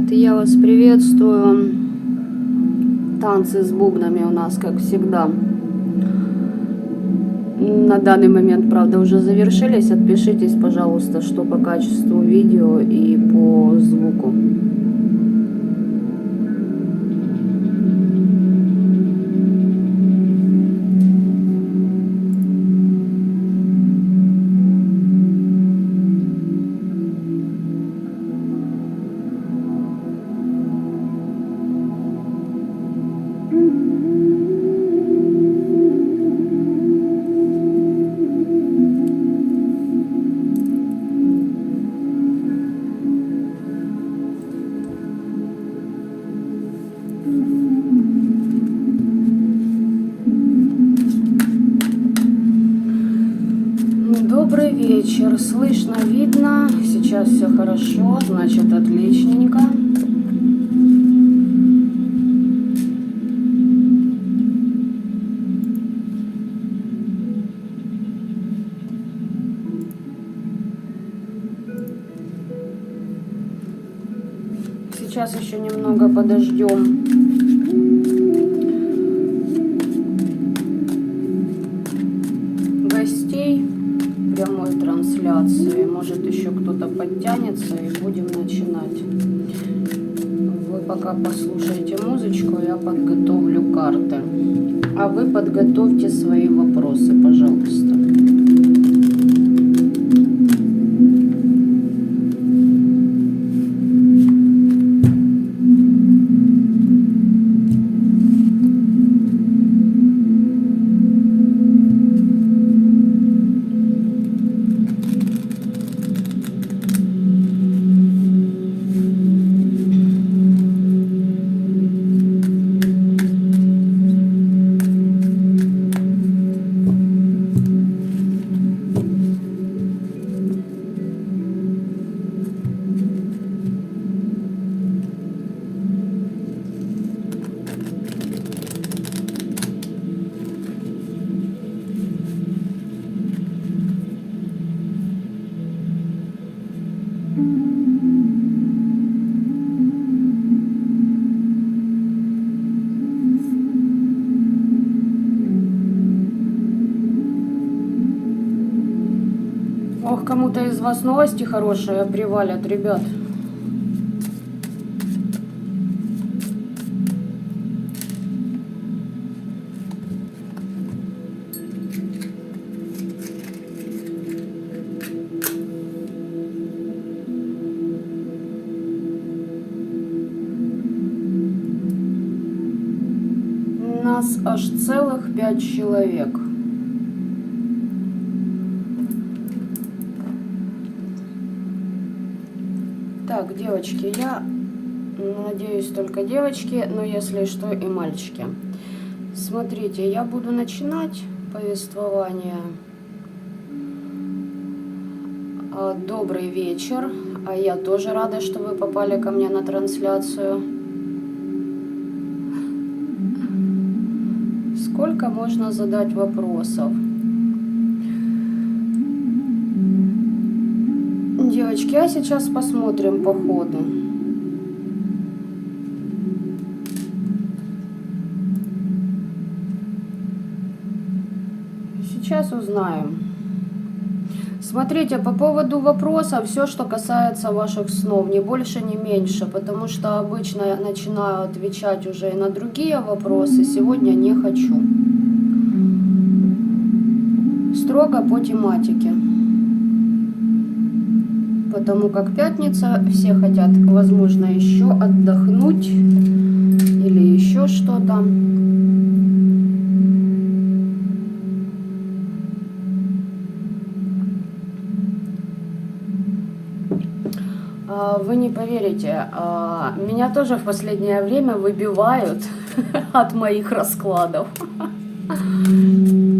Привет, я вас приветствую. Танцы с бубнами у нас, как всегда. На данный момент, правда, уже завершились. Отпишитесь, пожалуйста, что по качеству видео и по звуку. Добрый вечер. Слышно, видно. Сейчас все хорошо, значит, отличненько. Сейчас еще немного подождем. Гостей прямой трансляции. Может, еще кто-то подтянется и будем начинать. Вы пока послушайте музычку, я подготовлю карты. А вы подготовьте свои вопросы, пожалуйста. Ох, кому-то из вас новости хорошие привалят, ребят. Нас аж целых 5 человек. Так, девочки, я надеюсь, только девочки, но если что, и мальчики. Смотрите, я буду начинать повествование. Добрый вечер, а я тоже рада, что вы попали ко мне на трансляцию. Сколько можно задать вопросов? Девочки, а сейчас посмотрим по ходу. Сейчас узнаем. Смотрите, по поводу вопросов, все, что касается ваших снов, ни больше, ни меньше, потому что обычно я начинаю отвечать уже и на другие вопросы, сегодня не хочу. Строго по тематике. Потому как пятница, все хотят, возможно, еще отдохнуть или еще что-то. Вы не поверите, меня тоже в последнее время выбивают от моих раскладов.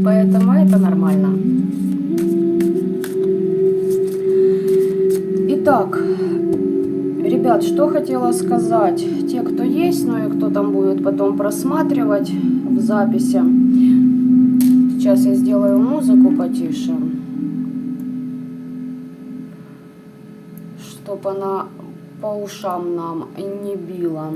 Поэтому это нормально. Итак, ребят, что хотела сказать. Те, кто есть, ну и кто там будет потом просматривать в записи. Сейчас я сделаю музыку потише. Чтобы она по ушам нам не било.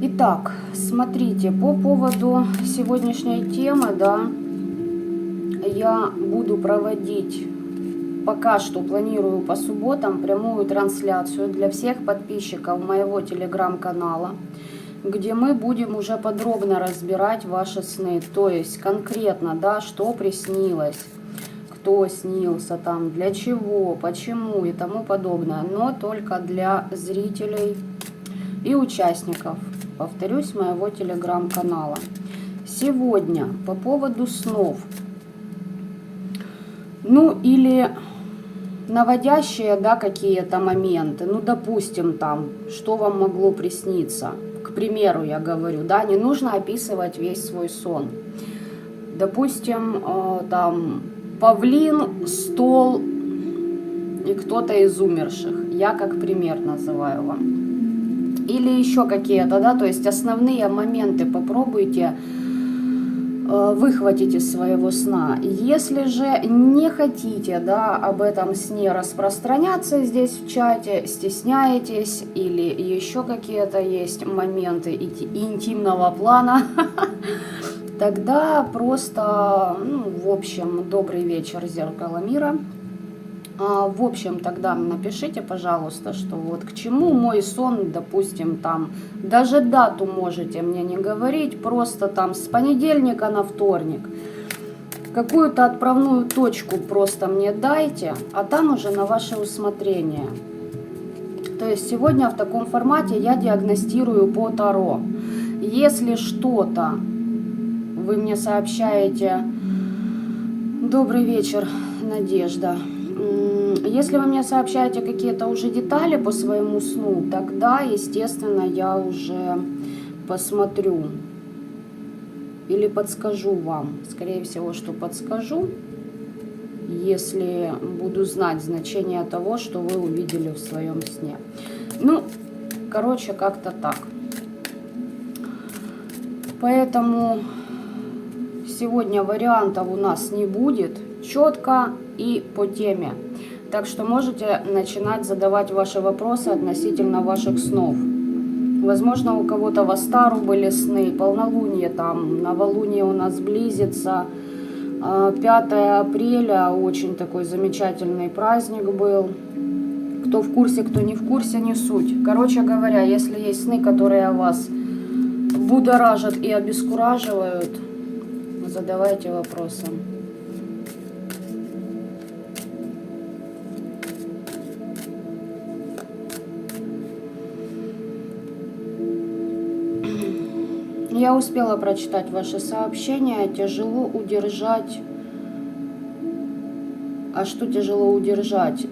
Итак, смотрите, по поводу сегодняшней темы, да, я буду проводить, пока что планирую по субботам, прямую трансляцию для всех подписчиков моего телеграм-канала, где мы будем уже подробно разбирать ваши сны, то есть конкретно, да, что приснилось, кто снился там, для чего, почему и тому подобное, но только для зрителей и участников, повторюсь, моего телеграм-канала. Сегодня по поводу снов, ну или наводящие, да, какие-то моменты, ну допустим там, что вам могло присниться, к примеру, я говорю, да, не нужно описывать весь свой сон. Допустим, там павлин, стол и кто-то из умерших, я как пример называю вам. Или еще какие-то, да, то есть основные моменты попробуйте выхватить из своего сна. Если же не хотите, да, об этом сне распространяться здесь в чате, стесняетесь или еще какие-то есть моменты интимного плана, тогда просто, ну, в общем, добрый вечер, зеркало мира. В общем, тогда напишите, пожалуйста, что вот к чему мой сон, допустим, там, даже дату можете мне не говорить, просто там с понедельника на вторник. Какую-то отправную точку просто мне дайте, а там уже на ваше усмотрение. То есть сегодня в таком формате я диагностирую по Таро. Если что-то вы мне сообщаете, добрый вечер, Надежда. Если вы мне сообщаете какие-то уже детали по своему сну, тогда, естественно, я уже посмотрю или подскажу вам. Скорее всего, что подскажу, если буду знать значение того, что вы увидели в своем сне. Ну, короче, как-то так. Поэтому сегодня вариантов у нас не будет. Четко и по теме. Так что можете начинать задавать ваши вопросы относительно ваших снов. Возможно, у кого-то в Астару были сны, полнолуние там, новолуние у нас близится. 5 апреля, очень такой замечательный праздник был. Кто в курсе, кто не в курсе, не суть. Короче говоря, если есть сны, которые вас будоражат и обескураживают, задавайте вопросы. Я успела прочитать ваши сообщения. Тяжело удержать. А что тяжело удержать?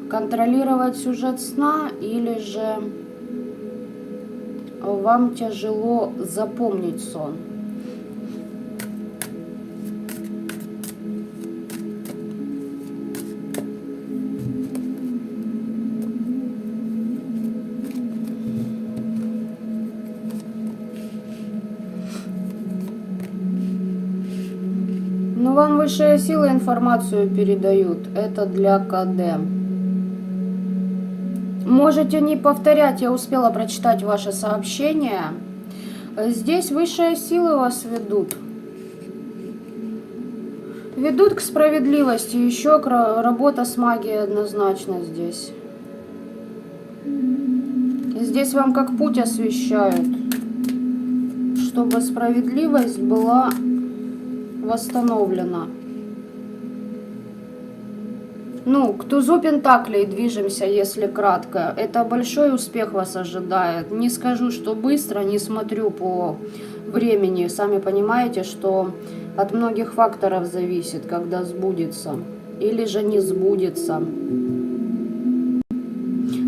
Контролировать сюжет сна или же вам тяжело запомнить сон? Ну, вам высшие силы информацию передают. Это для КД. Можете не повторять, я успела прочитать ваше сообщение. Здесь высшие силы вас ведут. Ведут к справедливости. Еще работа с магией однозначно здесь. Здесь вам как путь освещают, чтобы справедливость была восстановлена. Ну, к тузу пентаклей движемся, если кратко. Это большой успех вас ожидает. Не скажу, что быстро, не смотрю по времени. Сами понимаете, что от многих факторов зависит, когда сбудется. Или же не сбудется.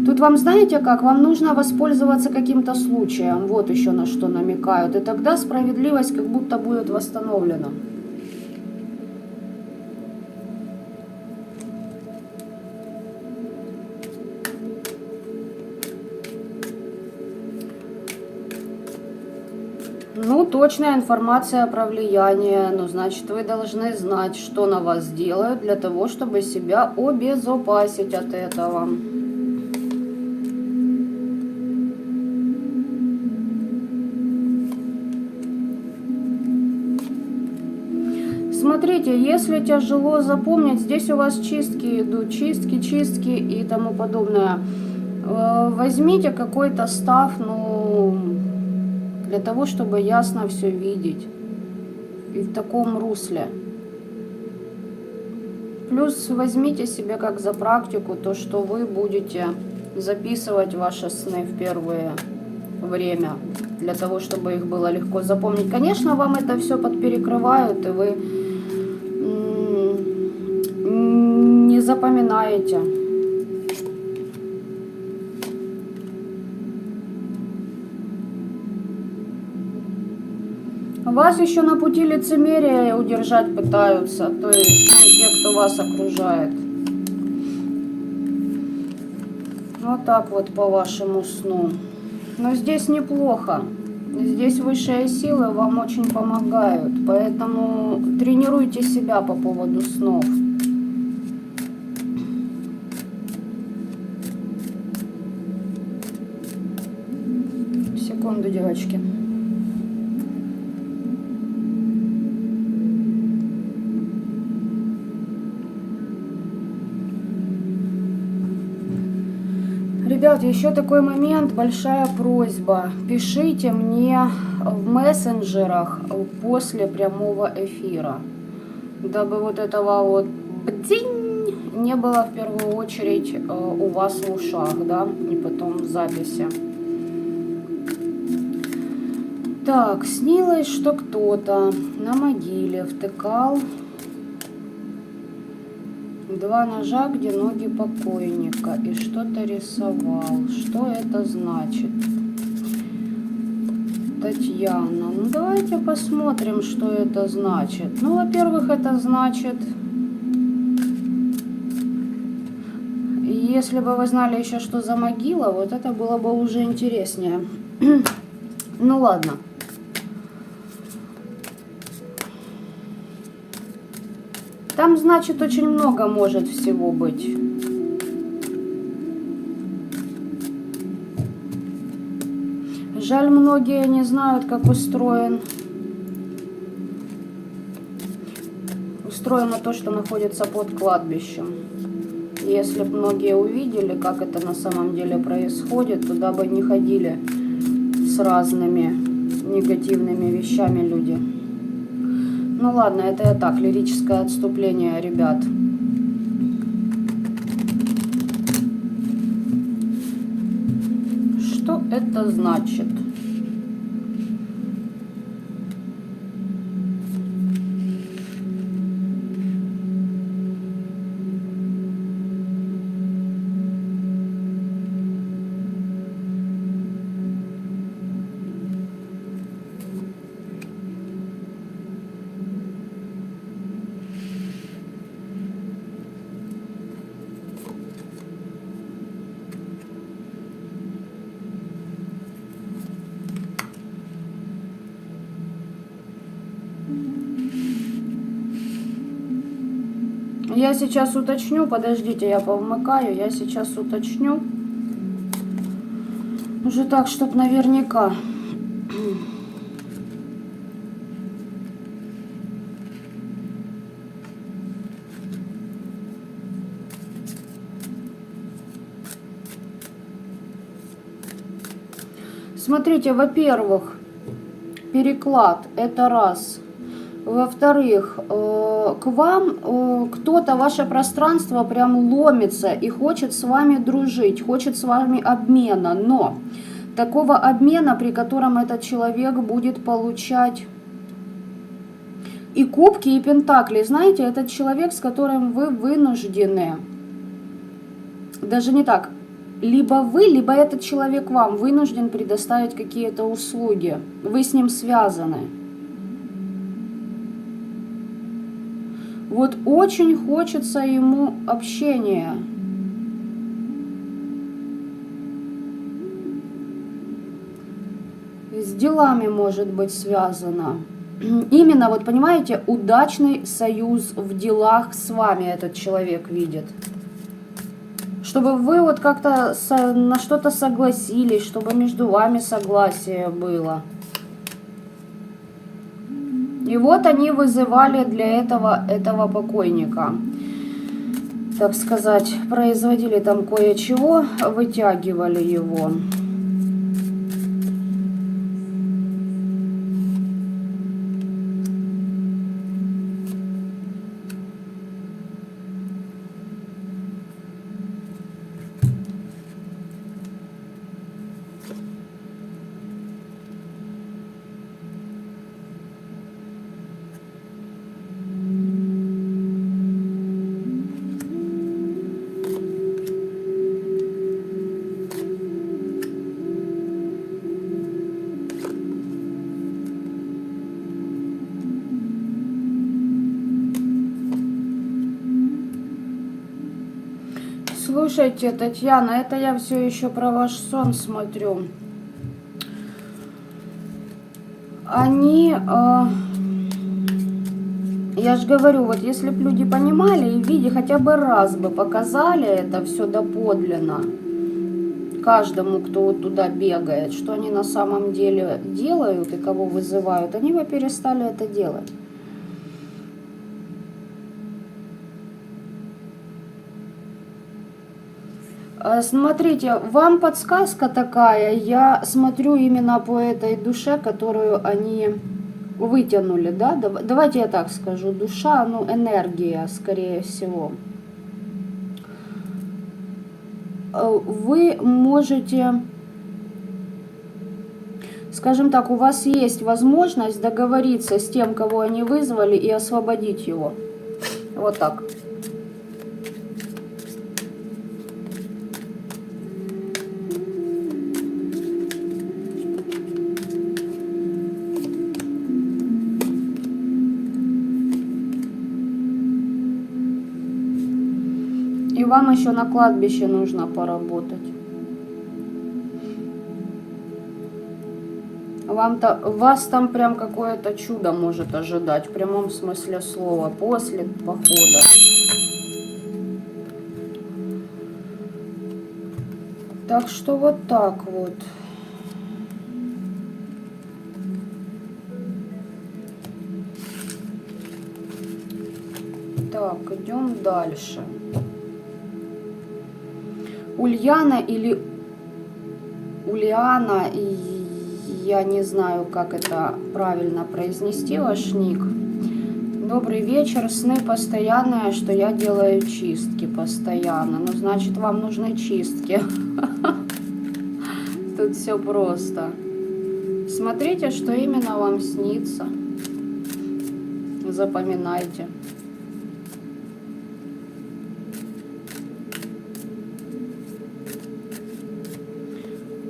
Тут вам знаете как? Вам нужно воспользоваться каким-то случаем. Вот еще на что намекают. И тогда справедливость как будто будет восстановлена. Ну, Ну, точная информация про влияние. Ну, значит, вы должны знать, что на вас делают для того, чтобы себя обезопасить от этого. Смотрите, если тяжело запомнить, здесь у вас чистки идут, чистки и тому подобное. Возьмите какой-то став, ну, для того, чтобы ясно все видеть. И в таком русле. Плюс возьмите себе как за практику то, что вы будете записывать ваши сны в первое время, для того, чтобы их было легко запомнить. Конечно, вам это все подперекрывают, и вы не запоминаете. Вас еще на пути лицемерия удержать пытаются, то есть те, кто вас окружает. Вот так вот по вашему сну. Но здесь неплохо. Здесь высшие силы вам очень помогают, поэтому тренируйте себя по поводу снов. Секунду, девочки. Ребят, еще такой момент, большая просьба. Пишите мне в мессенджерах после прямого эфира, дабы вот этого вот бдинь не было в первую очередь у вас в ушах, да, и потом в записи. Так, снилось, что кто-то на могиле втыкал 2 ножа, где ноги покойника, и что-то рисовал. Что это значит? Татьяна. Ну, давайте посмотрим, что это значит. Ну, во-первых, это значит... Если бы вы знали еще, что за могила, вот это было бы уже интереснее. Ну, ладно. Там, значит, очень много может всего быть. Жаль, многие не знают, как устроено то, что находится под кладбищем. Если бы многие увидели, как это на самом деле происходит, туда бы не ходили с разными негативными вещами люди. Ну ладно, это я так, лирическое отступление, ребят. Что это значит? Я сейчас уточню, подождите, я повмыкаю, я сейчас уточню. Уже так, чтоб наверняка. Смотрите, во-первых, переклад, это раз. Во-вторых, к вам кто-то, ваше пространство прям ломится и хочет с вами дружить, хочет с вами обмена. Но такого обмена, при котором этот человек будет получать и кубки, и пентакли. Знаете, этот человек, с которым вы вынуждены, даже не так, либо вы, либо этот человек вам вынужден предоставить какие-то услуги. Вы с ним связаны. Вот очень хочется ему общения. С делами может быть связано. Именно, вот понимаете, удачный союз в делах с вами этот человек видит. Чтобы вы вот как-то на что-то согласились, чтобы между вами согласие было. И вот они вызывали для этого покойника. Так сказать, производили там кое-чего, вытягивали его. Слушайте, Татьяна, это я все еще про ваш сон смотрю. Они, я же говорю, вот если бы люди понимали и в виде хотя бы раз бы показали это все доподлинно, каждому, кто вот туда бегает, что они на самом деле делают и кого вызывают, они бы перестали это делать. Смотрите, вам подсказка такая, я смотрю именно по этой душе, которую они вытянули, да? Давайте я так скажу, душа, ну, энергия, скорее всего. Вы можете, скажем так, у вас есть возможность договориться с тем, кого они вызвали, и освободить его. Вот так. И вам еще на кладбище нужно поработать. Вас там прям какое-то чудо может ожидать, в прямом смысле слова, после похода. Так что вот так вот. Так, идем дальше. Ульяна или Ульяна, я не знаю, как это правильно произнести, ваш ник. Добрый вечер, сны постоянные, что я делаю чистки постоянно. Ну, значит, вам нужны чистки. Тут все просто. Смотрите, что именно вам снится. Запоминайте.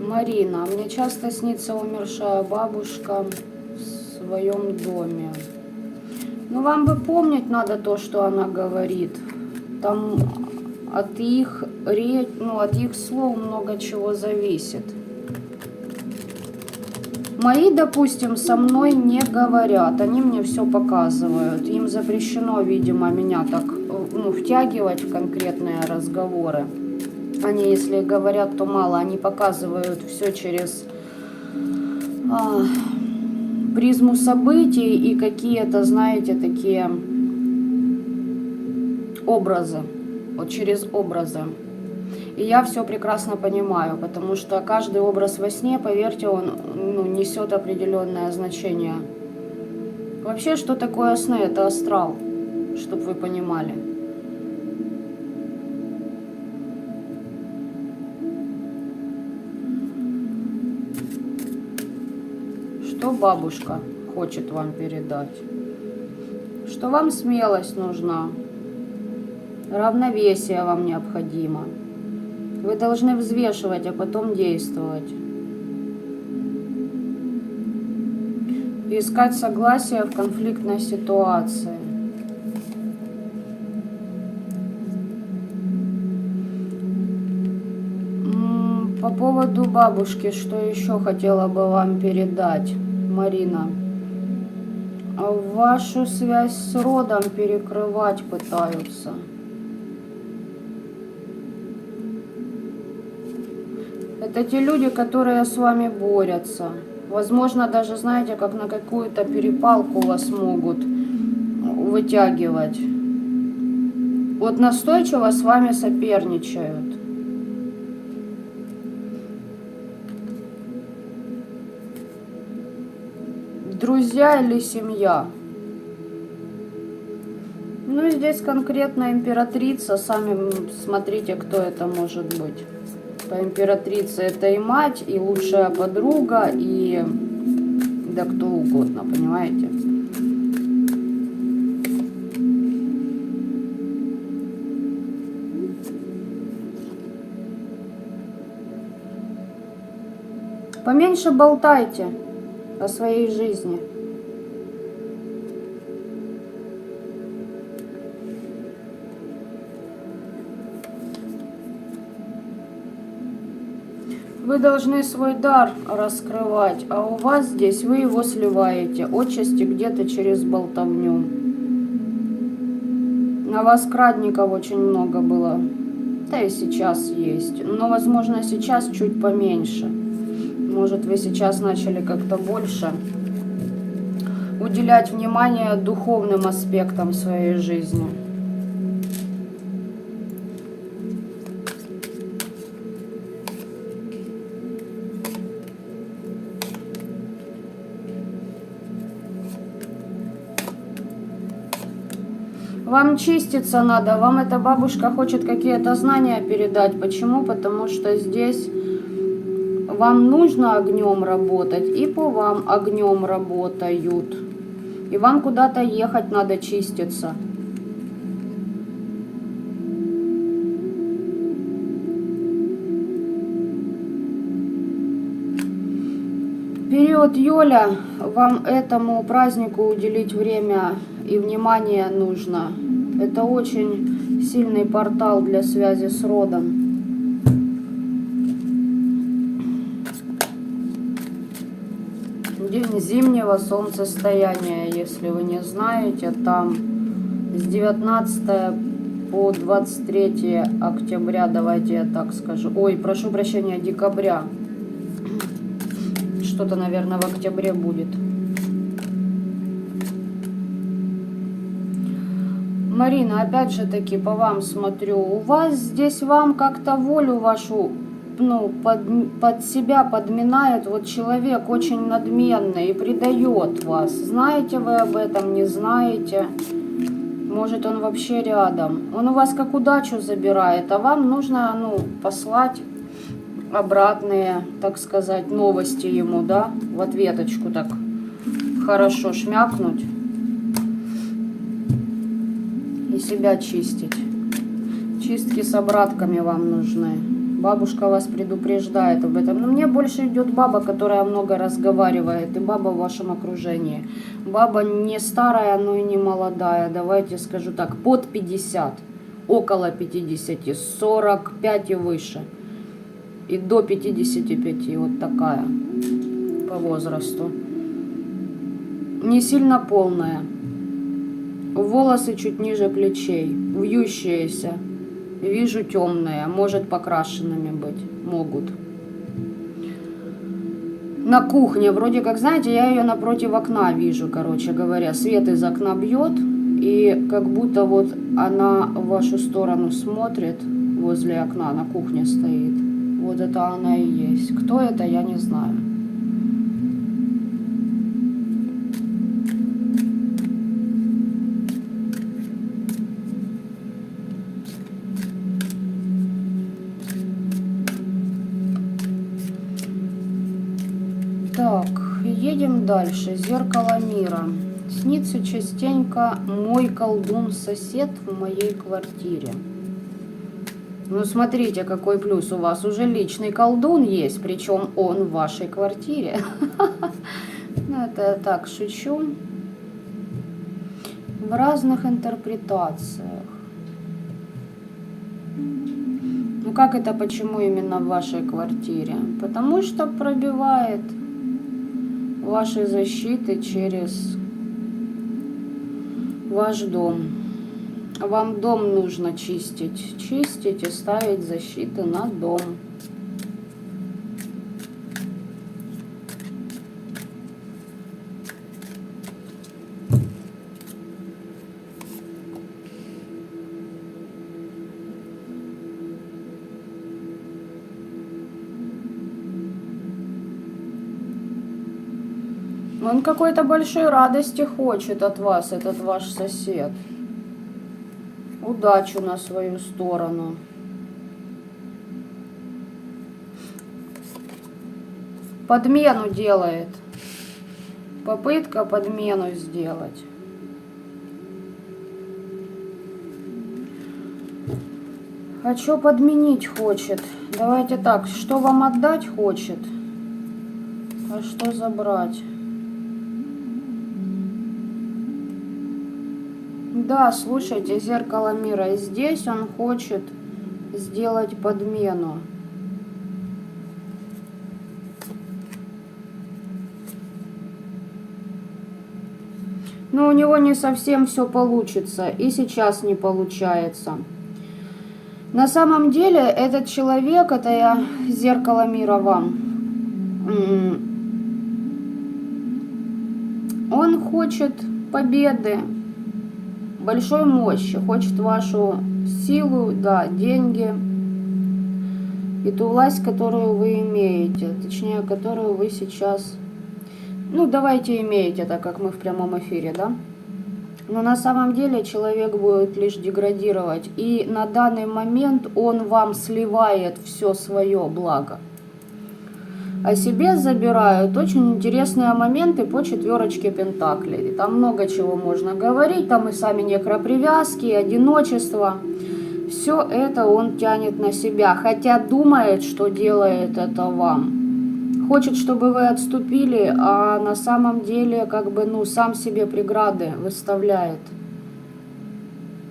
Марина, мне часто снится умершая бабушка в своем доме. Ну, вам бы помнить надо то, что она говорит. Там от их слов много чего зависит. Мои, допустим, со мной не говорят, они мне все показывают. Им запрещено, видимо, меня так, втягивать в конкретные разговоры. Они, если говорят, то мало, они показывают все через призму событий и какие-то, знаете, такие образы, вот через образы. И я все прекрасно понимаю, потому что каждый образ во сне, поверьте, он несет определенное значение. Вообще, что такое сны? Это астрал, чтобы вы понимали. Что бабушка хочет вам передать? Что вам смелость нужна, равновесие вам необходимо. Вы должны взвешивать, а потом действовать. И искать согласие в конфликтной ситуации. по поводу бабушки, что еще хотела бы вам передать, Марина. Вашу связь с родом перекрывать пытаются. Это те люди, которые с вами борются. Возможно, даже, знаете, как на какую-то перепалку вас могут вытягивать. Вот настойчиво с вами соперничают. Друзья или семья? Ну, здесь конкретно императрица. Сами смотрите, кто это может быть. По императрице это и мать, и лучшая подруга, и да кто угодно, понимаете? Поменьше болтайте о своей жизни. Вы должны свой дар раскрывать, а у вас здесь вы его сливаете, отчасти где-то через болтовню. На вас крадников очень много было, да и сейчас есть, но, возможно, сейчас чуть поменьше. Может, вы сейчас начали как-то больше уделять внимание духовным аспектам своей жизни. Вам чиститься надо, вам эта бабушка хочет какие-то знания передать. Почему? Потому что здесь вам нужно огнем работать, и по вам огнем работают. И вам куда-то ехать надо чиститься. Период Йоля, вам этому празднику уделить время и внимание нужно. Это очень сильный портал для связи с родом. День зимнего солнцестояния, если вы не знаете, там с 19 по 23 октября, давайте я так скажу. Ой, прошу прощения, декабря. Что-то, наверное, в октябре будет. Марина, опять же таки, по вам смотрю. У вас здесь вам как-то волю вашу, ну, под себя подминает вот человек очень надменный и предает вас. Знаете вы об этом, не знаете? Может, он вообще рядом. Он у вас как удачу забирает, а вам нужно, ну, послать обратные, так сказать, новости ему, да, в ответочку так хорошо шмякнуть и себя чистить. Чистки с обратками вам нужны. Бабушка вас предупреждает об этом. Но мне больше идет баба, которая много разговаривает, и баба в вашем окружении. Баба не старая, но и не молодая. Давайте скажу так, под 50, около 50, 45 и выше. И до 55, вот такая по возрасту. Не сильно полная. Волосы чуть ниже плечей, вьющиеся. Вижу темные, может покрашенными быть, могут. На кухне, вроде как, знаете, я ее напротив окна вижу, короче говоря. Свет из окна бьет, и как будто вот она в вашу сторону смотрит возле окна, на кухне стоит. Вот это она и есть. Кто это, я не знаю. Так, едем дальше. Зеркало мира. Снится частенько мой колдун-сосед в моей квартире. Ну, смотрите, какой плюс у вас. Уже личный колдун есть, причем он в вашей квартире. Ну, это я так шучу. В разных интерпретациях. Ну, как это, почему именно в вашей квартире? Потому что пробивает ваши защиты через ваш дом. Вам дом нужно чистить. Чистить и ставить защиты на дом. Он какой-то большой радости хочет от вас, этот ваш сосед. Удачу на свою сторону. Подмену делает. Попытка подмену сделать. А что подменить хочет? Давайте так, что вам отдать хочет, а что забрать? Да, слушайте, зеркало мира. И здесь он хочет сделать подмену. Но у него не совсем все получится. И сейчас не получается. На самом деле, этот человек, это я зеркало мира вам. Он хочет победы. Большой мощи, хочет вашу силу, да, деньги и ту власть, которую вы имеете, точнее, которую вы сейчас, ну, давайте имеете, так как мы в прямом эфире, да, но на самом деле человек будет лишь деградировать, и на данный момент он вам сливает все свое благо. А себе забирают очень интересные моменты по 4 пентаклей. Там много чего можно говорить, там и сами некропривязки, и одиночество. Все это он тянет на себя, хотя думает, что делает это вам. Хочет, чтобы вы отступили, а на самом деле как бы, ну, сам себе преграды выставляет.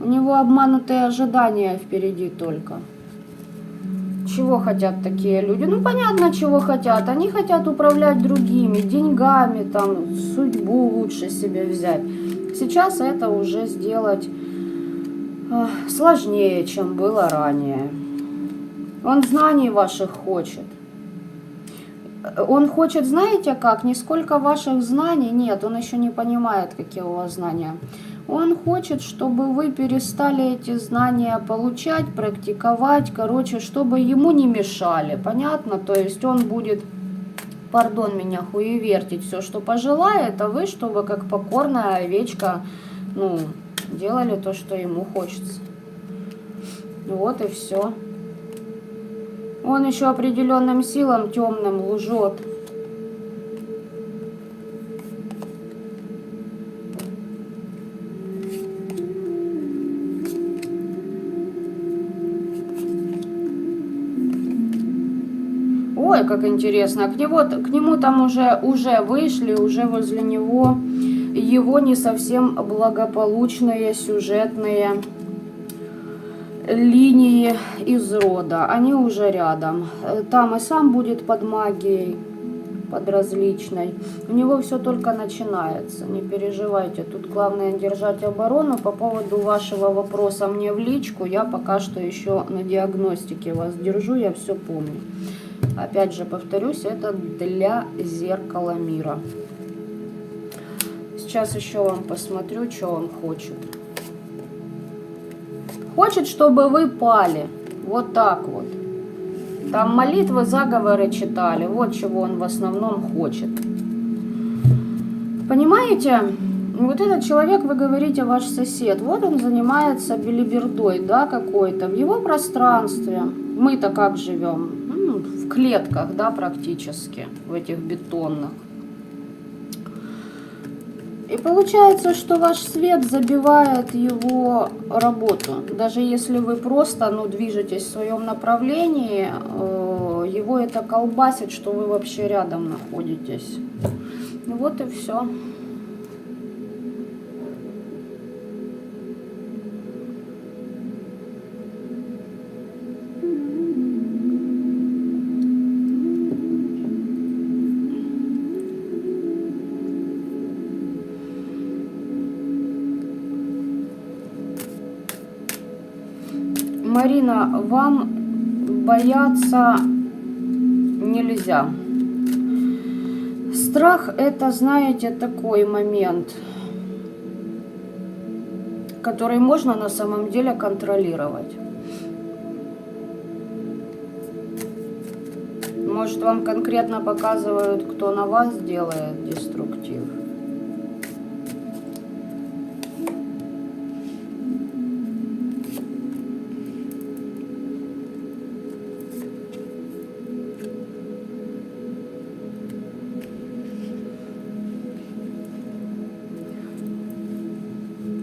У него обманутые ожидания впереди только. Чего хотят такие люди? Ну, понятно, чего хотят. Они хотят управлять другими, деньгами, там, судьбу лучше себе взять. Сейчас это уже сделать сложнее, чем было ранее. Он знаний ваших хочет. Он хочет, знаете как, не сколько ваших знаний, нет, он еще не понимает, какие у вас знания. Он хочет, чтобы вы перестали эти знания получать, практиковать, короче, чтобы ему не мешали, понятно? То есть он будет, пардон меня, хуевертить все, что пожелает, а вы, чтобы как покорная овечка, ну, делали то, что ему хочется. Вот и все. Он еще определенным силам темным лжет. Ой, как интересно. К нему там уже вышли, уже возле него его не совсем благополучные сюжетные линии из рода. Они уже рядом. Там и сам будет под магией, под различной. У него все только начинается. Не переживайте. Тут главное держать оборону. По поводу вашего вопроса мне в личку, я пока что еще на диагностике вас держу, я все помню. Опять же повторюсь, это для зеркала мира. Сейчас еще вам посмотрю, что он хочет. Хочет, чтобы вы пали. Вот так вот. Там молитвы, заговоры читали. Вот чего он в основном хочет. Понимаете? Вот этот человек, вы говорите, ваш сосед. Вот он занимается белибердой, да, какой-то. В его пространстве. Мы-то как живем? В клетках, да, практически. В этих бетонных. И получается, что ваш свет забивает его работу. Даже если вы просто, ну, движетесь в своем направлении, его это колбасит, что вы вообще рядом находитесь. Вот и все. Марина, вам бояться нельзя. Страх — это, знаете, такой момент, который можно на самом деле контролировать. Может, вам конкретно показывают, кто на вас делает деструктив?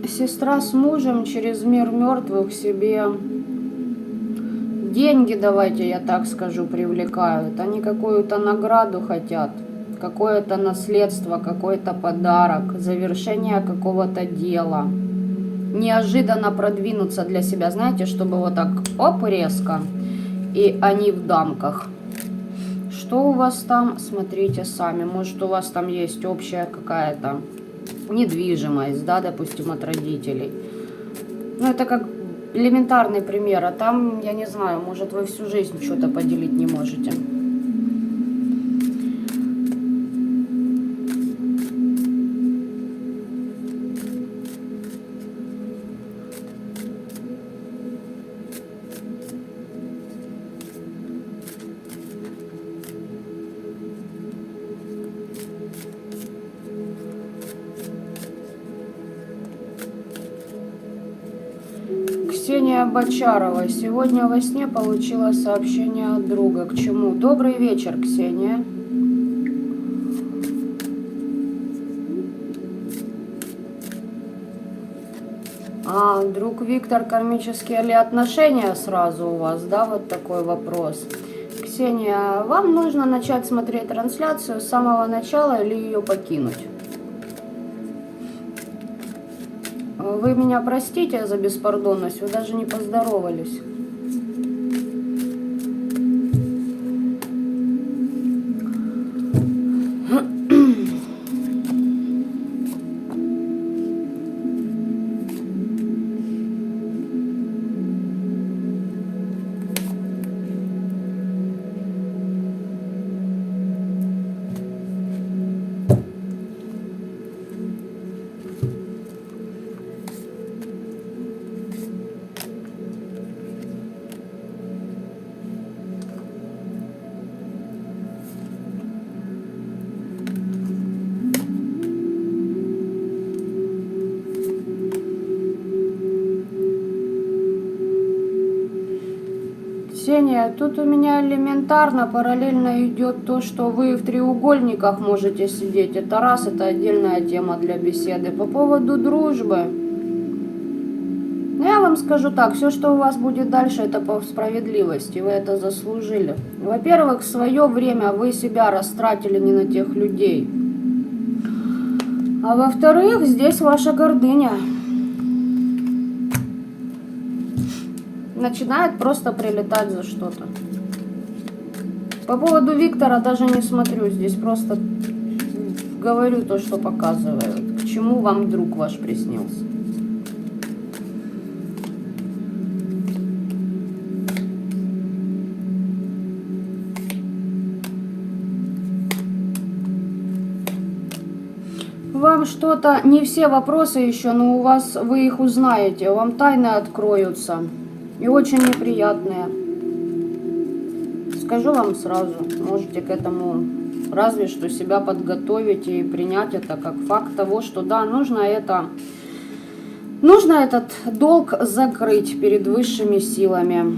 Сестра с мужем через мир мертвых себе деньги, давайте я так скажу, привлекают. Они какую-то награду хотят, какое-то наследство, какой-то подарок, завершение какого-то дела. Неожиданно продвинуться для себя, знаете, чтобы вот так оп, резко, и они в дамках. Что у вас там? Смотрите сами. Может, у вас там есть общая какая-то недвижимость, да, допустим, от родителей. Ну, это как элементарный пример. А там, я не знаю, может, вы всю жизнь что-то поделить не можете. Ксения Бочарова. Сегодня во сне получила сообщение от друга. К чему? Добрый вечер, Ксения. Друг Виктор, кармические ли отношения сразу у вас, да, вот такой вопрос. Ксения, вам нужно начать смотреть трансляцию с самого начала или ее покинуть? Вы меня простите за беспардонность, вы даже не поздоровались. Ксения, тут у меня элементарно параллельно идет то, что вы в треугольниках можете сидеть. Это раз, это отдельная тема для беседы. По поводу дружбы. Я вам скажу так, все, что у вас будет дальше, это по справедливости. Вы это заслужили. Во-первых, в свое время вы себя растратили не на тех людей. А во-вторых, здесь ваша гордыня начинает просто прилетать за что-то. По поводу Виктора даже не смотрю, здесь просто говорю то, что показывают. К чему вам друг ваш приснился? Вам что-то, не все вопросы еще, но у вас, вы их узнаете, вам тайны откроются. И очень неприятные. Скажу вам сразу, можете к этому разве что себя подготовить и принять это как факт того, что да, нужно этот долг закрыть перед высшими силами.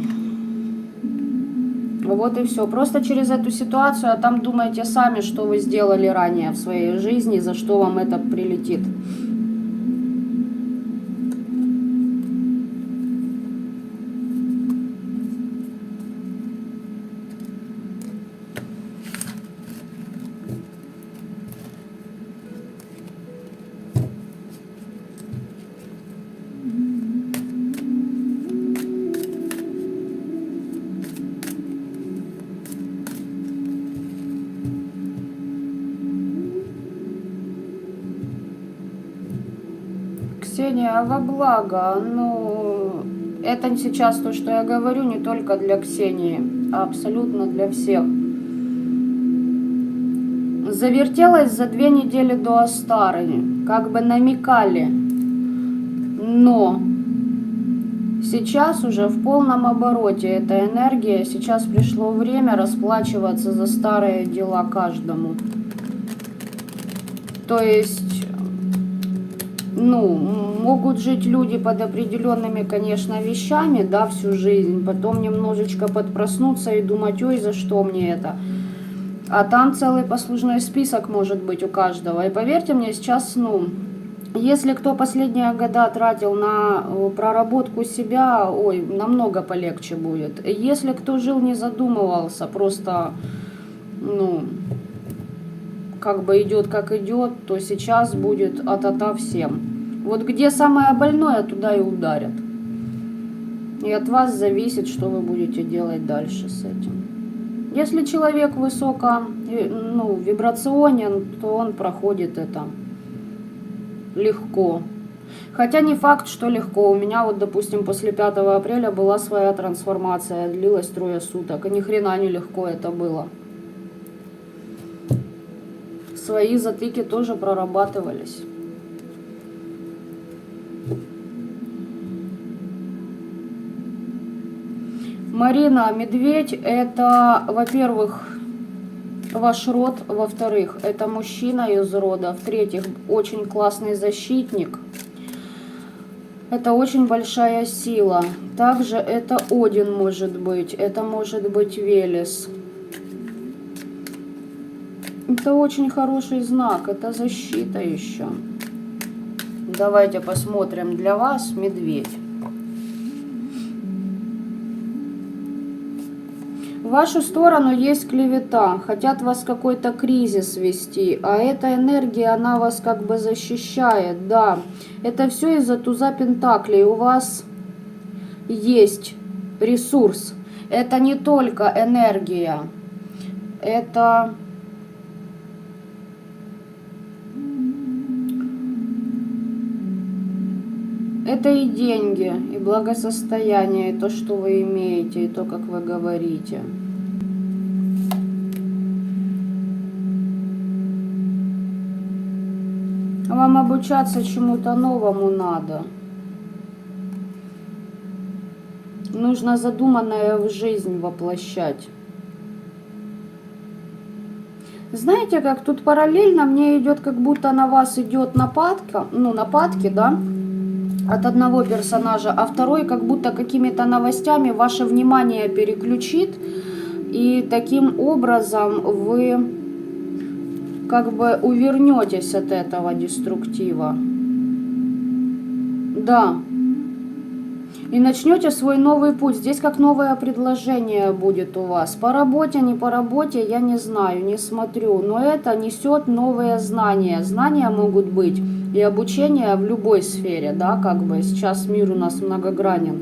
Вот и все. Просто через эту ситуацию, а там думайте сами, что вы сделали ранее в своей жизни, за что вам это прилетит. Ксения, а во благо, ну, Это сейчас то, что я говорю, не только для Ксении, а абсолютно для всех. Завертелась за 2 недели до Астары, как бы намекали, но сейчас уже в полном обороте эта энергия, сейчас пришло время расплачиваться за старые дела каждому. То есть, могут жить люди под определенными, конечно, вещами, да, всю жизнь, потом немножечко подпроснуться и думать, ой, за что мне это? А там целый послужной список может быть у каждого. И поверьте мне, сейчас, если кто последние года тратил на проработку себя, ой, намного полегче будет. Если кто жил, не задумывался, просто, как бы идет, как идет, то сейчас будет а-та-та всем. Вот где самое больное, туда и ударят. И от вас зависит, что вы будете делать дальше с этим. Если человек высоко, вибрационен, то он проходит это легко. Хотя не факт, что легко. У меня вот, допустим, после 5 апреля была своя трансформация, длилась 3 суток. И ни хрена не легко это было. Свои затыки тоже прорабатывались. Марина, медведь — это, во-первых, ваш род, во-вторых, это мужчина из рода, в-третьих, очень классный защитник. Это очень большая сила. Также это Один может быть, это может быть Велес. Это очень хороший знак, это защита еще. Давайте посмотрим для вас, медведь. В вашу сторону есть клевета, хотят вас в какой-то кризис ввести, а эта энергия, она вас как бы защищает, да. Это все из-за туза пентаклей, у вас есть ресурс. Это не только энергия, это и деньги, и благосостояние, и то, что вы имеете, и то, как вы говорите. Вам обучаться чему-то новому надо. Нужно задуманное в жизнь воплощать. Знаете, как тут параллельно мне идет, как будто на вас идет нападка, нападки, да? От одного персонажа, а второй как будто какими-то новостями ваше внимание переключит, и таким образом вы как бы увернетесь от этого деструктива. Да. И начнете свой новый путь. Здесь как новое предложение будет у вас. По работе, не по работе, я не знаю, не смотрю. Но это несет новые знания. Знания могут быть и обучение в любой сфере, да, как бы сейчас мир у нас многогранен.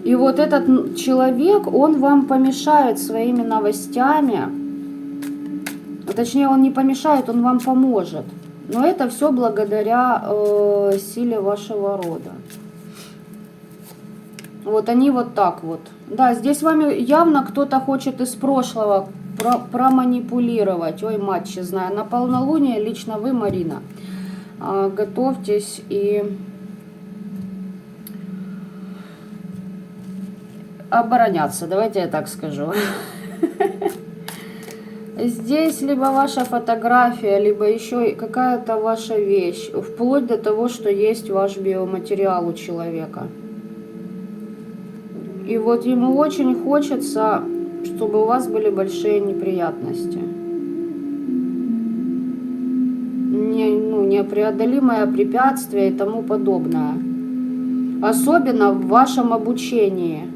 И вот этот человек, он вам помешает своими новостями. Точнее, он не помешает, он вам поможет. Но это все благодаря силе вашего рода. Вот они вот так вот. Да, здесь вами явно кто-то хочет из прошлого проманипулировать. Ой, мать, знаю. На полнолуние лично вы, Марина, готовьтесь и обороняться. Давайте я так скажу. Здесь либо ваша фотография, либо еще какая-то ваша вещь. Вплоть до того, что есть ваш биоматериал у человека. И вот ему очень хочется, чтобы у вас были большие неприятности. Непреодолимое препятствие и тому подобное. Особенно в вашем обучении.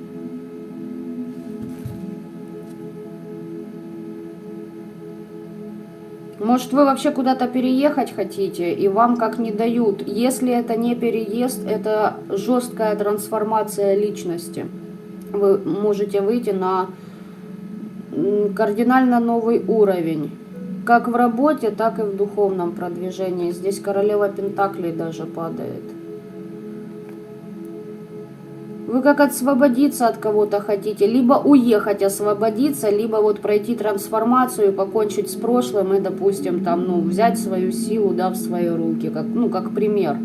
Может, вы вообще куда-то переехать хотите, и вам как не дают. Если это не переезд, это жесткая трансформация личности. Вы можете выйти на кардинально новый уровень. Как в работе, так и в духовном продвижении. Здесь королева пентаклей даже падает. Вы как освободиться от кого-то хотите, либо уехать освободиться, либо вот пройти трансформацию, покончить с прошлым и, допустим, там, ну, взять свою силу, да, в свои руки, как, ну, как пример.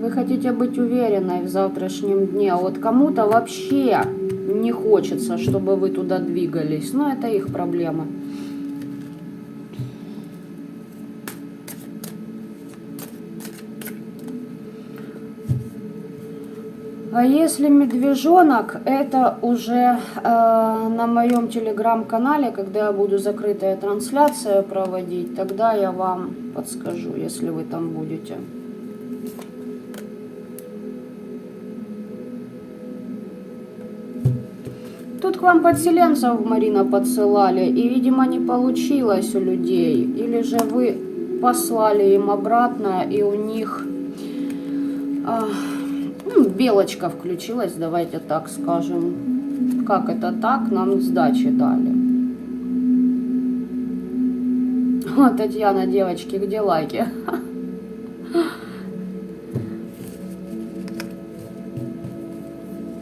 Вы хотите быть уверенной в завтрашнем дне, а вот кому-то вообще не хочется, чтобы вы туда двигались, но это их проблема. А если медвежонок, это уже на моем телеграм-канале, когда я буду закрытая трансляция проводить, тогда я вам подскажу, если вы там будете. Тут к вам подселенцев, Марина, подсылали, и, видимо, не получилось у людей. Или же вы послали им обратно, и у них... белочка включилась, давайте так скажем. Как это так? Нам сдачи дали. О, Татьяна, девочки, где лайки?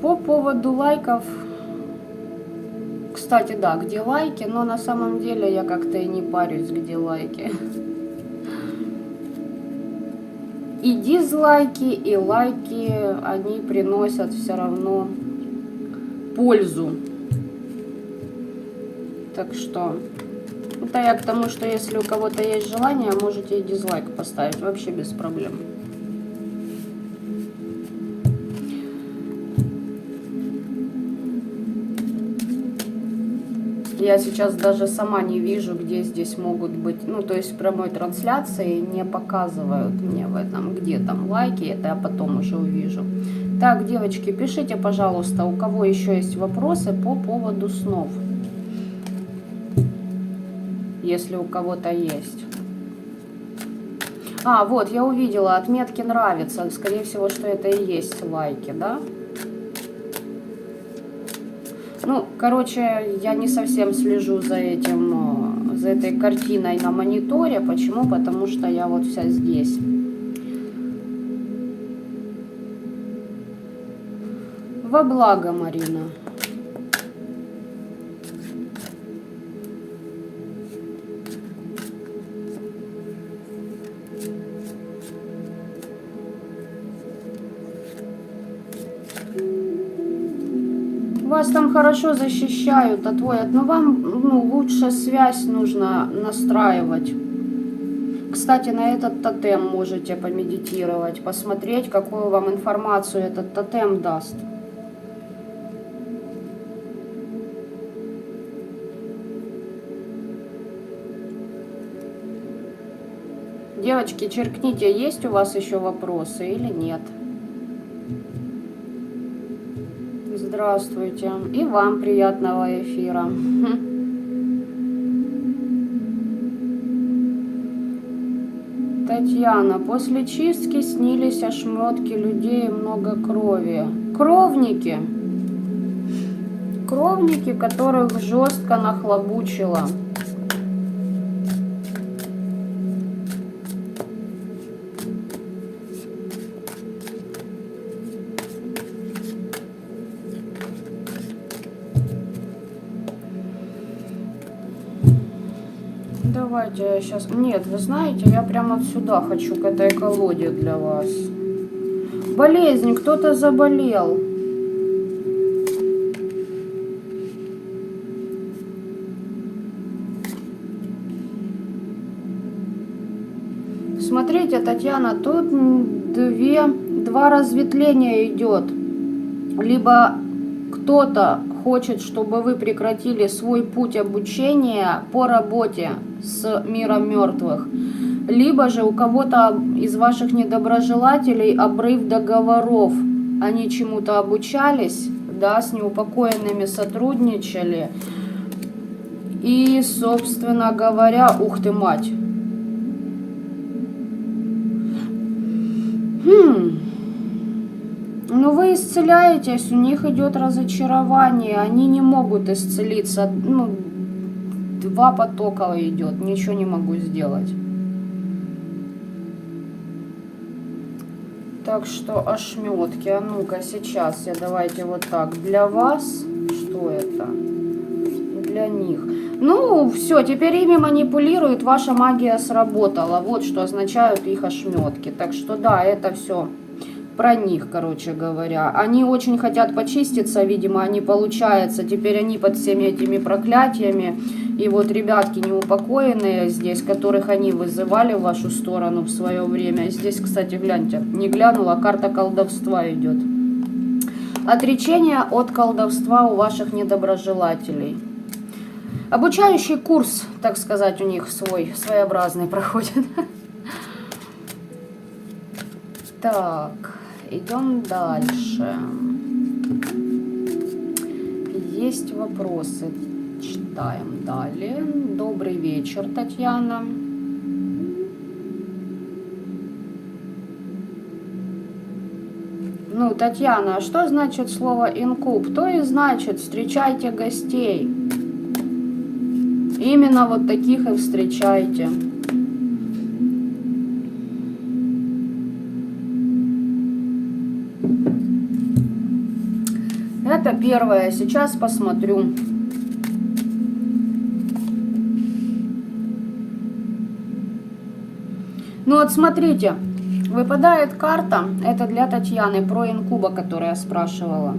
По поводу лайков... Кстати, да, где лайки, но на самом деле я как-то и не парюсь, где лайки. И дизлайки, и лайки, они приносят все равно пользу. Так что, это я к тому, что если у кого-то есть желание, можете и дизлайк поставить, вообще без проблем. Я сейчас даже сама не вижу, где здесь могут быть, ну, то есть в прямой трансляции не показывают мне в этом, где там лайки, это я потом уже увижу. Так, девочки, пишите, пожалуйста, у кого еще есть вопросы по поводу снов, если у кого-то есть. А, вот, я увидела, отметки нравятся, скорее всего, что это и есть лайки, да? Ну, короче, я не совсем слежу за этим, за этой картиной на мониторе. Почему? Потому что я вот вся здесь. Во благо, Марина. Вас там хорошо защищают, отводят, но вам, ну, лучше связь нужно настраивать. Кстати, на этот тотем можете помедитировать, посмотреть, какую вам информацию этот тотем даст. Девочки, черкните, есть у вас еще вопросы или нет? Здравствуйте. И вам приятного эфира. Татьяна, после чистки снились ошметки людей и много крови. Кровники. Кровники, которых жестко нахлобучило. Давайте я сейчас... Нет, вы знаете, я прямо сюда хочу, к этой колоде для вас. Болезнь, кто-то заболел. Смотрите, Татьяна, тут два разветвления идет. Либо кто-то хочет, чтобы вы прекратили свой путь обучения по работе с миром мертвых, либо же у кого-то из ваших недоброжелателей обрыв договоров. Они чему-то обучались, да, с неупокоенными сотрудничали. И, собственно говоря, ух ты, мать. Ну, вы исцеляетесь, у них идет разочарование, они не могут исцелиться. Ну, два потока идет, ничего не могу сделать. Так что ошметки. А ну-ка, сейчас я давайте вот так. Для вас. Что это? Для них. Ну, все, теперь ими манипулируют. Ваша магия сработала. Вот что означают их ошметки. Так что да, это все про них, короче говоря. Они очень хотят почиститься, видимо, они получается. Теперь они под всеми этими проклятиями. И вот ребятки неупокоенные здесь, которых они вызывали в вашу сторону в свое время. Здесь, кстати, гляньте, не глянула, карта колдовства идет. Отречение от колдовства у ваших недоброжелателей. Обучающий курс, так сказать, у них свой, своеобразный проходит. Так, идем дальше. Есть вопросы. Читаем далее. Добрый вечер, Татьяна. Ну, Татьяна, а что значит слово инкуб? То и значит, встречайте гостей. Именно вот таких и встречайте. Это первое. Сейчас посмотрю. Ну вот смотрите, выпадает карта, это для Татьяны, про инкуба, которая спрашивала.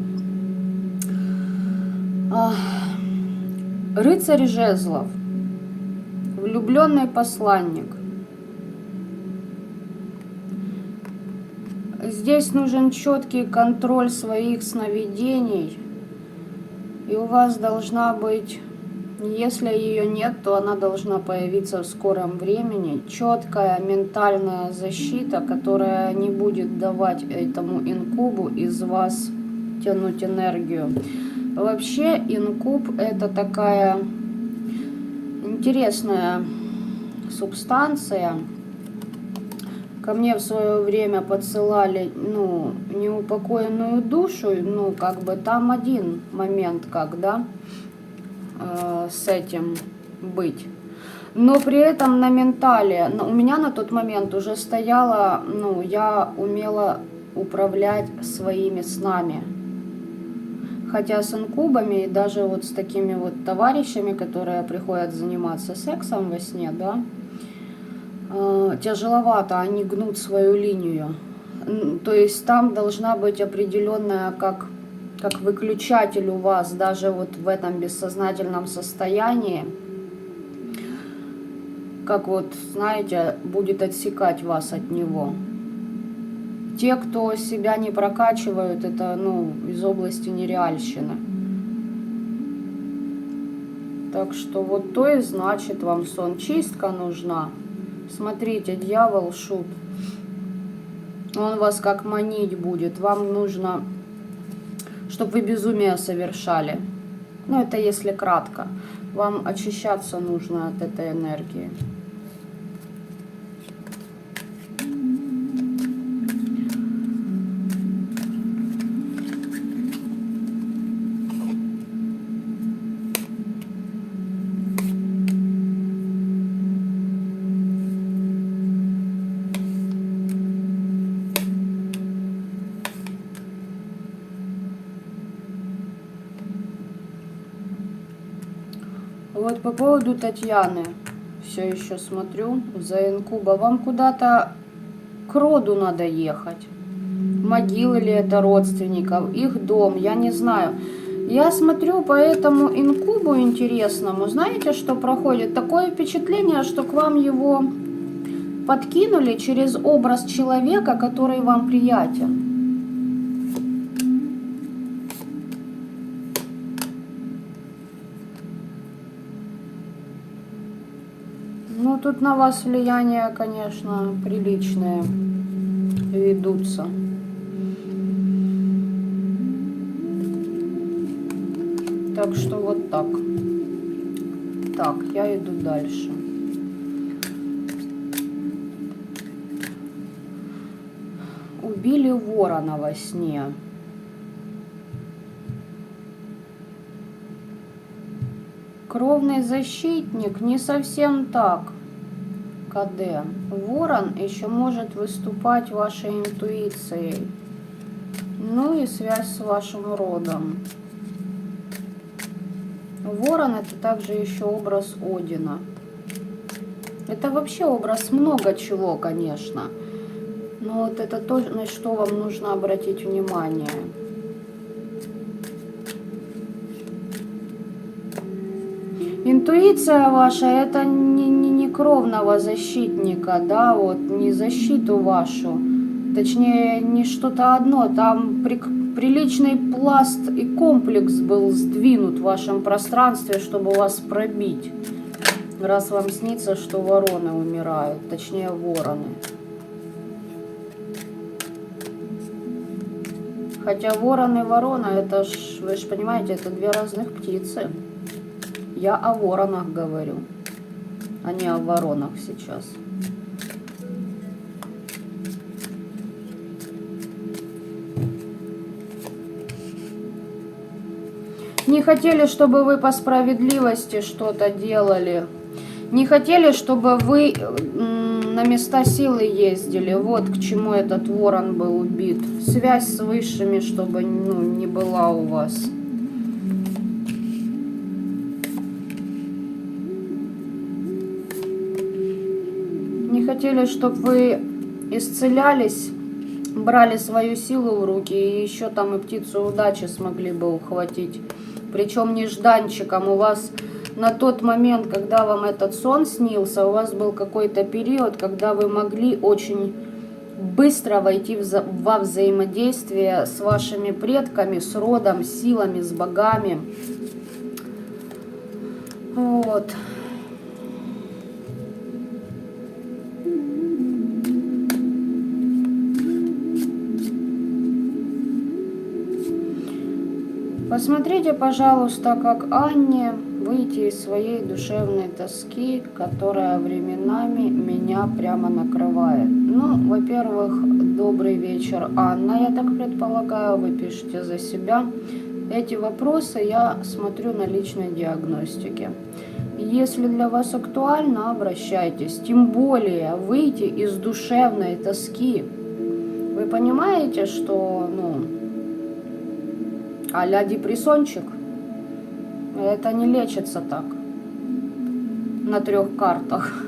Рыцарь жезлов, влюбленный посланник. Здесь нужен четкий контроль своих сновидений, и у вас должна быть... Если ее нет, то она должна появиться в скором времени. Четкая ментальная защита, которая не будет давать этому инкубу из вас тянуть энергию. Вообще инкуб это такая интересная субстанция. Ко мне в свое время подсылали, ну, неупокоенную душу, ну, как бы там один момент, когда с этим быть. Но при этом на ментале, у меня на тот момент уже стояло, ну, я умела управлять своими снами. Хотя с инкубами и даже вот с такими вот товарищами, которые приходят заниматься сексом во сне, да, тяжеловато, они гнут свою линию. То есть там должна быть определенная, как выключатель у вас, даже вот в этом бессознательном состоянии, как вот, знаете, будет отсекать вас от него. Те, кто себя не прокачивают, это, ну, из области нереальщины. Так что вот то и значит вам сон. Чистка нужна. Смотрите, дьявол, шут. Он вас как манить будет. Вам нужно, чтобы вы безумие совершали. Ну, это если кратко. Вам очищаться нужно от этой энергии. Вот по поводу Татьяны, все еще смотрю за инкуба. Вам куда-то к роду надо ехать. Могилы ли это родственников, их дом, я не знаю. Я смотрю по этому инкубу интересному. Знаете, что проходит? Такое впечатление, что к вам его подкинули через образ человека, который вам приятен. Ну, тут на вас влияния, конечно, приличные ведутся. Так что вот так. Так, я иду дальше. Убили ворона во сне. Кровный защитник, не совсем так. КД. Ворон еще может выступать вашей интуицией. Ну и связь с вашим родом. Ворон — это также еще образ Одина. Это вообще образ много чего, конечно. Но вот это то, на что вам нужно обратить внимание. Интуиция ваша — это не кровного защитника, да, вот не защиту вашу. Точнее, не что-то одно. Там приличный пласт и комплекс был сдвинут в вашем пространстве, чтобы вас пробить. Раз вам снится, что вороны умирают, точнее вороны. Хотя ворон и ворона, это ж, вы же понимаете, это две разных птицы. Я о воронах говорю, а не о воронах сейчас. Не хотели, чтобы вы по справедливости что-то делали. Не хотели, чтобы вы на места силы ездили. Вот к чему этот ворон был убит. Связь с высшими, чтобы не была у вас. Не хотели, чтобы вы исцелялись, брали свою силу в руки и еще там и птицу удачи смогли бы ухватить. Причем нежданчиком. У вас на тот момент, когда вам этот сон снился, у вас был какой-то период, когда вы могли очень быстро войти во взаимодействие с вашими предками, с родом, с силами, с богами. Вот. Посмотрите, пожалуйста, как Анне выйти из своей душевной тоски, которая временами меня прямо накрывает. Ну, во-первых, добрый вечер, Анна, я так предполагаю, вы пишете за себя. Эти вопросы я смотрю на личной диагностике. Если для вас актуально, обращайтесь. Тем более выйти из душевной тоски. Вы понимаете, что, а-ля депрессончик, это не лечится так, на 3 картах.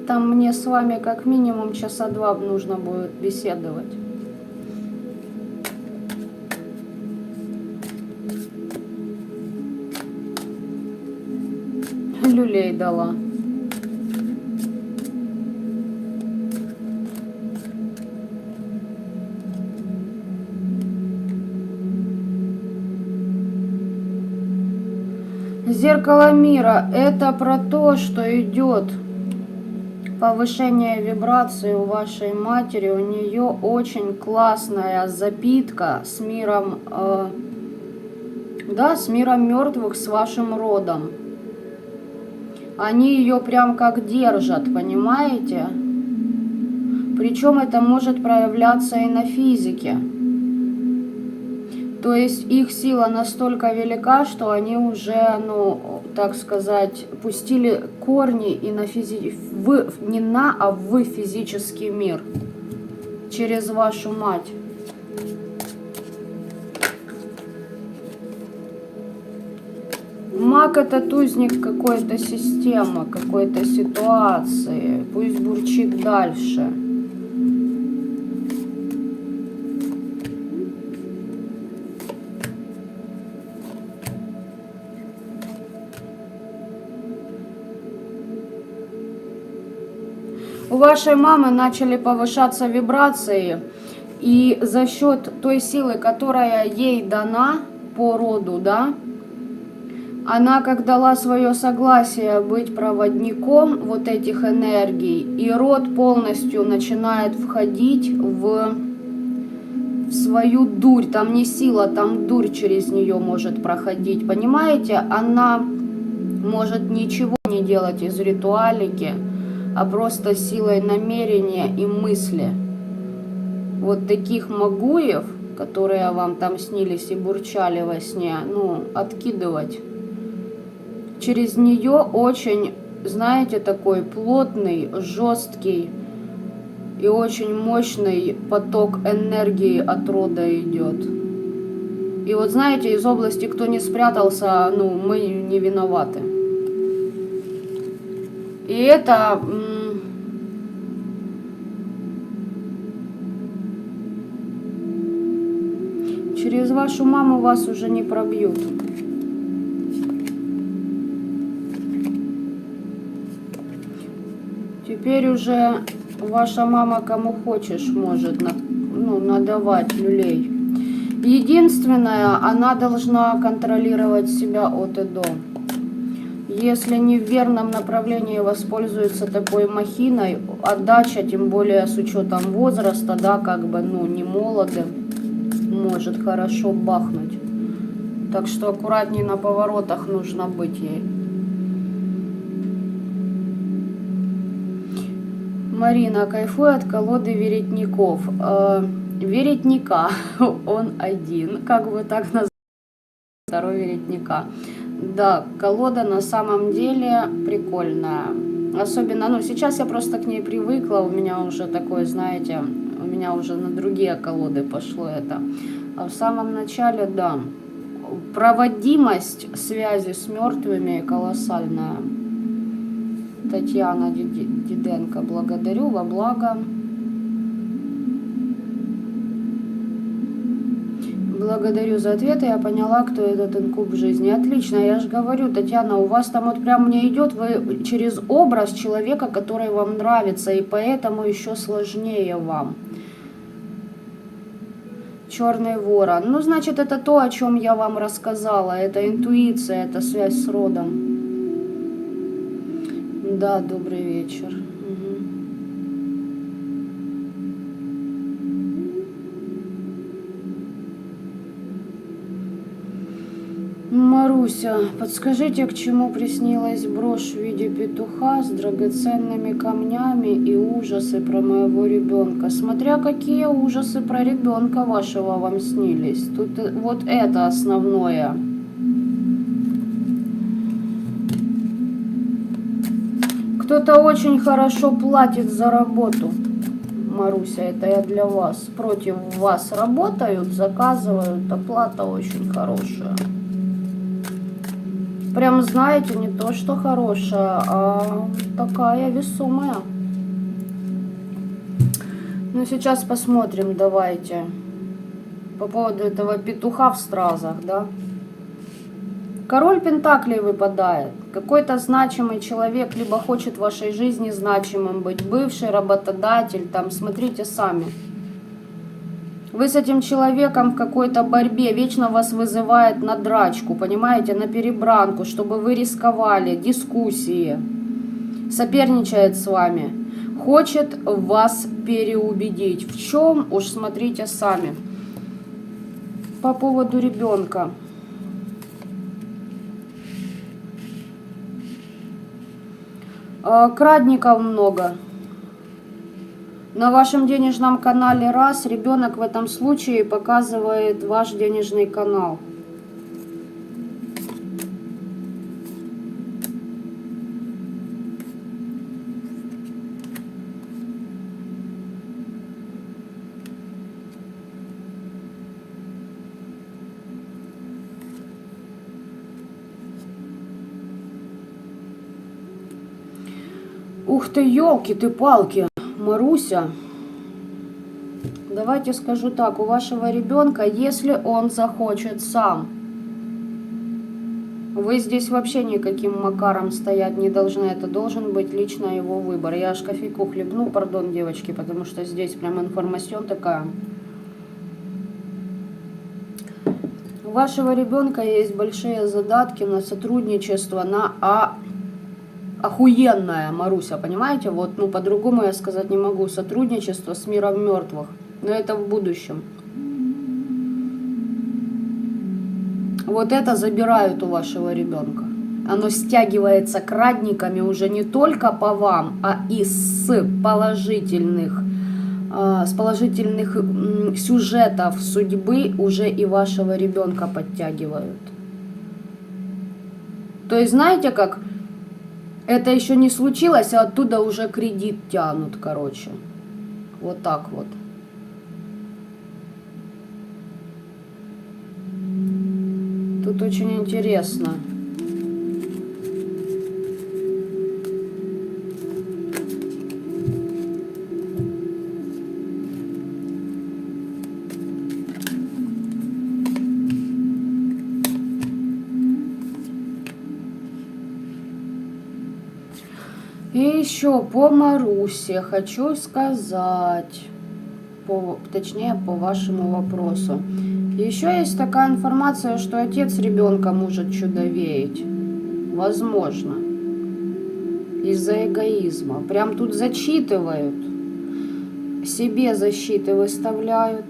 Там мне с вами как минимум часа 2 нужно будет беседовать. Люлей дала. Зеркало мира — это про то, что идет повышение вибрации у вашей матери. У нее очень классная запитка с миром, с миром мертвых, с вашим родом. Они ее прям как держат, понимаете? Причем это может проявляться и на физике. То есть их сила настолько велика, что они уже, так сказать, пустили корни и на в физический мир через вашу мать. Маг — это тузник какой-то системы, какой-то ситуации. Пусть бурчит дальше. У вашей мамы начали повышаться вибрации, и за счет той силы, которая ей дана по роду, да, она как дала свое согласие быть проводником вот этих энергий, и род полностью начинает входить в свою дурь. Там не сила, там дурь через нее может проходить, понимаете? Она может ничего не делать из ритуалики, а просто силой намерения и мысли. Вот таких магуев, которые вам там снились и бурчали во сне, откидывать. через нее очень, знаете, такой плотный, жесткий и очень мощный поток энергии от рода идет. И вот знаете, из области, кто не спрятался, ну, мы не виноваты. И это... через вашу маму вас уже не пробьют. Теперь уже ваша мама кому хочешь может надавать люлей. Единственное, она должна контролировать себя от и до. Если не в верном направлении воспользуется такой махиной, отдача, тем более с учетом возраста, да, как бы, ну, не молоды, может хорошо бахнуть. Так что аккуратней на поворотах нужно быть ей. Марина, кайфует от колоды веретников. Веретника, он один, как бы так назвать, второй веретника. Да, колода на самом деле прикольная. Особенно, ну, сейчас я просто к ней привыкла, у меня уже такое, знаете, у меня уже на другие колоды пошло это. А в самом начале, да, проводимость связи с мертвыми колоссальная. Татьяна Диденко, благодарю, во благо. Благодарю за ответы, я поняла, кто этот инкуб в жизни. Отлично, я же говорю, Татьяна, у вас там вот прям мне идет, вы через образ человека, который вам нравится, и поэтому еще сложнее вам. Черный ворон. Ну, значит, это то, о чем я вам рассказала. Это интуиция, это связь с родом. Да, добрый вечер. Маруся, подскажите, к чему приснилась брошь в виде петуха с драгоценными камнями и ужасы про моего ребенка? Смотря какие ужасы про ребенка вашего вам снились. Тут вот это основное. Кто-то очень хорошо платит за работу. Маруся, это я для вас. Против вас работают, заказывают, оплата очень хорошая. Прям, знаете, не то, что хорошая, а такая весомая. Ну, сейчас посмотрим, давайте. По поводу этого петуха в стразах, да. Король Пентаклей выпадает. Какой-то значимый человек либо хочет в вашей жизни значимым быть, бывший работодатель, там, смотрите сами. Вы с этим человеком в какой-то борьбе, вечно вас вызывает на драчку, понимаете, на перебранку, чтобы вы рисковали, дискуссии, соперничает с вами, хочет вас переубедить. В чем, уж смотрите сами. По поводу ребенка. Крадников много. На вашем денежном канале раз, ребенок в этом случае показывает ваш денежный канал. Ух ты, елки ты палки. Маруся, давайте скажу так, у вашего ребенка, если он захочет сам, вы здесь вообще никаким макаром стоять не должны, это должен быть лично его выбор. Я аж кофейку хлебну, пардон, девочки, потому что здесь прям информация такая. У вашего ребенка есть большие задатки на сотрудничество, на охуенная, Маруся, понимаете? Вот, ну, по-другому я сказать не могу. Сотрудничество с миром мертвых. Но это в будущем. Вот это забирают у вашего ребенка. Оно стягивается крадниками уже не только по вам, а и с положительных сюжетов судьбы уже и вашего ребенка подтягивают. То есть, знаете, как это еще не случилось, а оттуда уже кредит тянут, короче. Вот так вот. Тут очень интересно. И еще по Марусе хочу сказать, точнее по вашему вопросу. Еще есть такая информация, что отец ребенка может чудовеять. Возможно. Из-за эгоизма. Прям тут зачитывают. Себе защиты выставляют.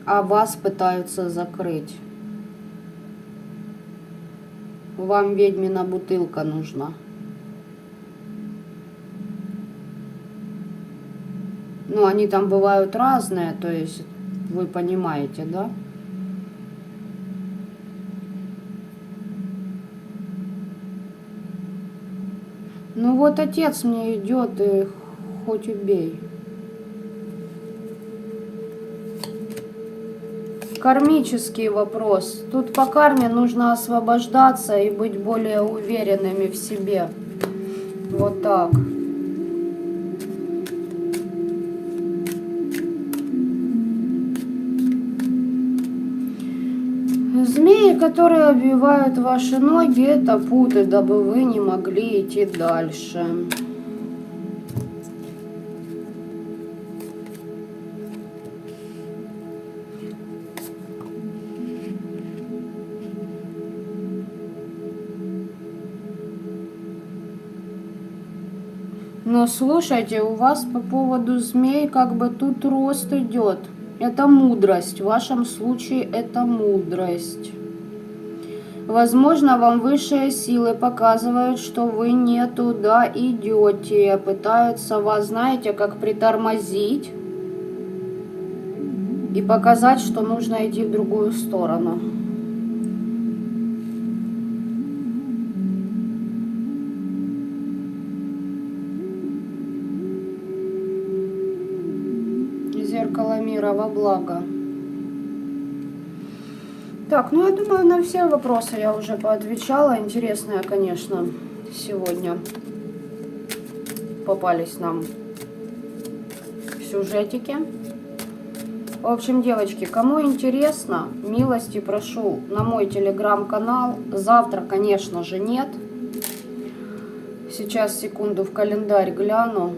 А вас пытаются закрыть. Вам ведьмина бутылка нужна. Ну, они там бывают разные, то есть, вы понимаете, да? Ну, вот отец мне идет, и хоть убей. Кармический вопрос. Тут по карме нужно освобождаться и быть более уверенными в себе. Вот так. Змеи, которые обвивают ваши ноги, это путы, дабы вы не могли идти дальше. Но слушайте, у вас по поводу змей как бы тут рост идет. Это мудрость. В вашем случае это мудрость. Возможно, вам высшие силы показывают, что вы не туда идете. Пытаются вас, знаете, как притормозить. И показать, что нужно идти в другую сторону. Зеркало мира во благо. Так, ну я думаю, на все вопросы я уже поотвечала. Интересные, конечно, сегодня попались нам сюжетики. В общем, девочки, кому интересно, милости прошу на мой телеграм-канал. Завтра, конечно же, нет. Сейчас, секунду, в календарь гляну.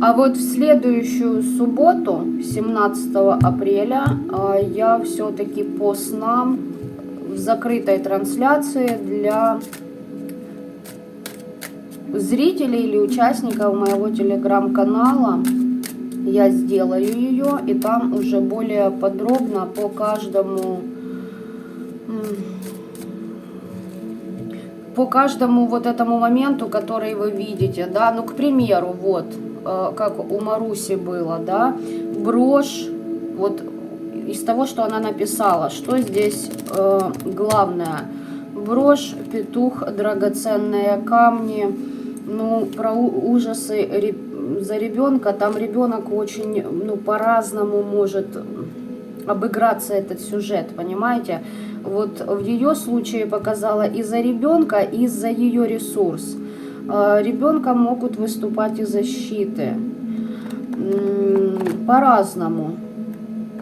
А вот в следующую субботу, 17 апреля, я все-таки по снам в закрытой трансляции для зрителей или участников моего телеграм-канала. Я сделаю ее, и там уже более подробно по каждому вот этому моменту, который вы видите, да, ну, к примеру, вот, как у Маруси было, да, брошь, вот из того, что она написала, что здесь главное, брошь, петух, драгоценные камни, ну, про ужасы за ребенка, там ребенок очень, ну, по-разному может обыграться этот сюжет, понимаете? Вот в ее случае показала и за ребенка, и за ее ресурс. Ребенка могут выступать и защиты. По-разному.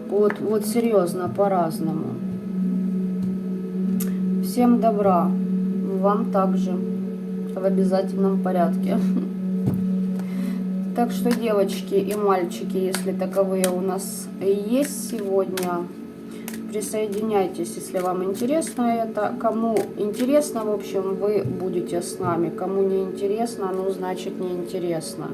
Вот серьезно, по-разному. Всем добра. Вам также. В обязательном порядке. Так что, девочки и мальчики, если таковые у нас есть сегодня, присоединяйтесь, если вам интересно это. Кому интересно, в общем, вы будете с нами. Кому не интересно, ну, значит, не интересно.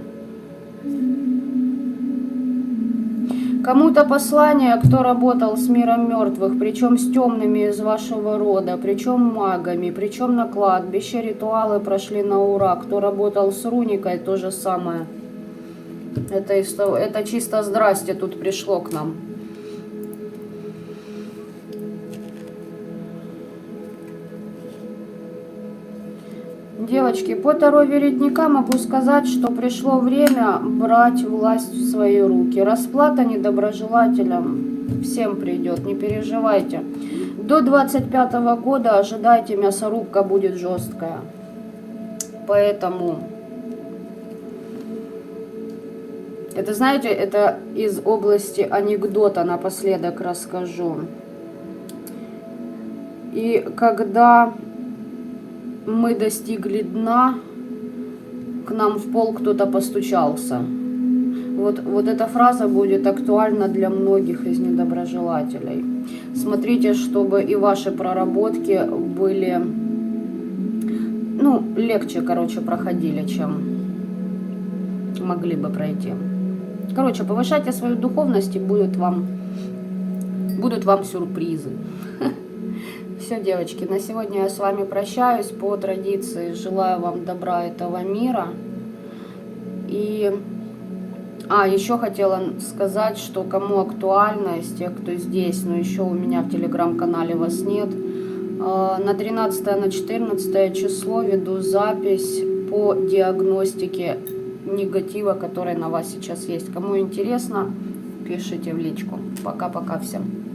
Кому-то послание, кто работал с миром мертвых, причем с темными из вашего рода, причем магами, причем на кладбище, ритуалы прошли на ура. Кто работал с руникой, то же самое. Это чисто здрасте тут пришло к нам. Девочки, по Таро Вередника могу сказать, что пришло время брать власть в свои руки. Расплата недоброжелателям всем придет, не переживайте. До 25 года ожидайте, мясорубка будет жесткая. Поэтому, это, знаете, это из области анекдота напоследок расскажу. И когда мы достигли дна, к нам в пол кто-то постучался. Вот эта фраза будет актуальна для многих из недоброжелателей. Смотрите, чтобы и ваши проработки были, ну, легче, короче, проходили, чем могли бы пройти. Короче, повышайте свою духовность, и будут вам сюрпризы. Все, девочки, на сегодня я с вами прощаюсь. По традиции желаю вам добра этого мира. И еще хотела сказать, что кому актуально, из тех, кто здесь, но еще у меня в телеграм-канале вас нет, на 13 на 14 число веду запись по диагностике негатива, который на вас сейчас есть. Кому интересно, пишите в личку. Пока-пока всем.